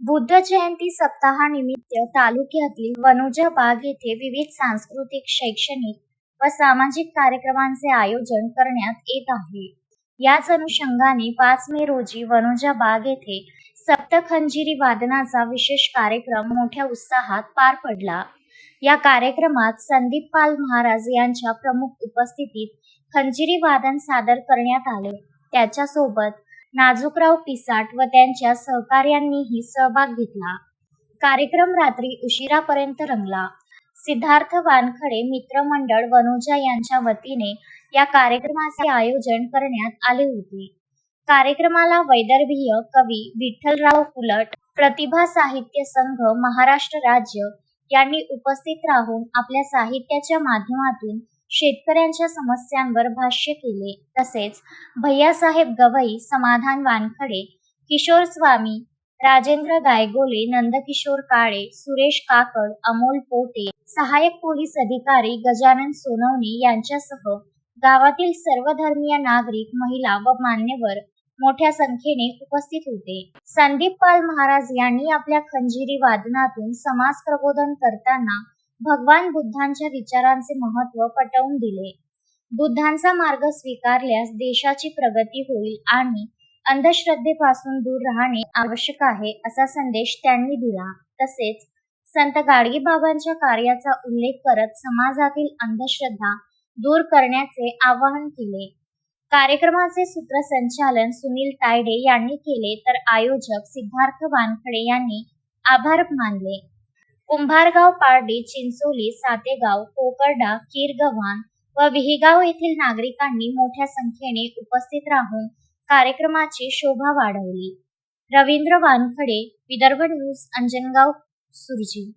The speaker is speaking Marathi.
बुद्ध जयंती सप्ताहानिमित्त तालुक्यातील वनुजा बाग येथे विविध सांस्कृतिक, शैक्षणिक व सामाजिक कार्यक्रमांचे आयोजन करण्यात येत आहे. याच अनुषंगाने 5 मे रोजी वनुजा बाग येथे सप्तखंजिरी वादनाचा विशेष कार्यक्रम मोठ्या उत्साहात पार पडला. या कार्यक्रमात संदीप पाल महाराज यांच्या प्रमुख उपस्थितीत खंजिरी वादन सादर करण्यात आले. त्याच्यासोबत नाजूकराव पिसाट व त्यांच्या सहकाऱ्यांनीही सहभाग घेतला. कार्यक्रम रात्री उशिरापर्यंत रंगला. सिद्धार्थ वानखडे मित्रमंडळ वनुजा यांच्या वतीने या कार्यक्रमाचे आयोजन करण्यात आले होते. कार्यक्रमाला वैदर्भीय कवी विठ्ठलराव कुलट, प्रतिभा साहित्य संघ महाराष्ट्र राज्य यांनी उपस्थित राहून आपल्या साहित्याच्या माध्यमातून शेतकऱ्यांच्या समस्यांवर भाष्य केले. तसेच भैयासाहेब गवई, समाधान वानखडे, किशोर स्वामी, राजेंद्र गायगोले, नंदकिशोर काळे, सुरेश काकड, अमोल पोटे, सहाय्यक पोलीस अधिकारी गजानन सोनवणे यांच्यासह गावातील सर्व धर्मीय नागरिक, महिला व मान्यवर मोठ्या संख्येने उपस्थित होते. संदीप पाल महाराज यांनी आपल्या खंजिरी वादनातून समाज प्रबोधन करताना भगवान बुद्धांच्या विचारांचे महत्त्व पटवून दिले. बुद्धांचा मार्ग स्वीकारल्यास देशाची प्रगती होईल आणि अंधश्रद्धेपासून दूर राहणे आवश्यक आहे असा संदेश त्यांनी दिला. तसेच संत गाडगेबाबांच्या कार्याचा उल्लेख करत समाजातील अंधश्रद्धा दूर करण्याचे आवाहन केले. कार्यक्रमाचे सूत्रसंचालन सुनील तायडे यांनी केले तर आयोजक सिद्धार्थ वानखडे यांनी आभार मानले. कुंभारगाव, पारडी, चिंचोली, सातेगाव, कोकर्डा, किरगव्हाण व विहीगाव येथील नागरिकांनी मोठ्या संख्येने उपस्थित राहून कार्यक्रमाची शोभा वाढवली. रवींद्र वानखडे, विदर्भ न्यूज, अंजनगाव, सुरजी.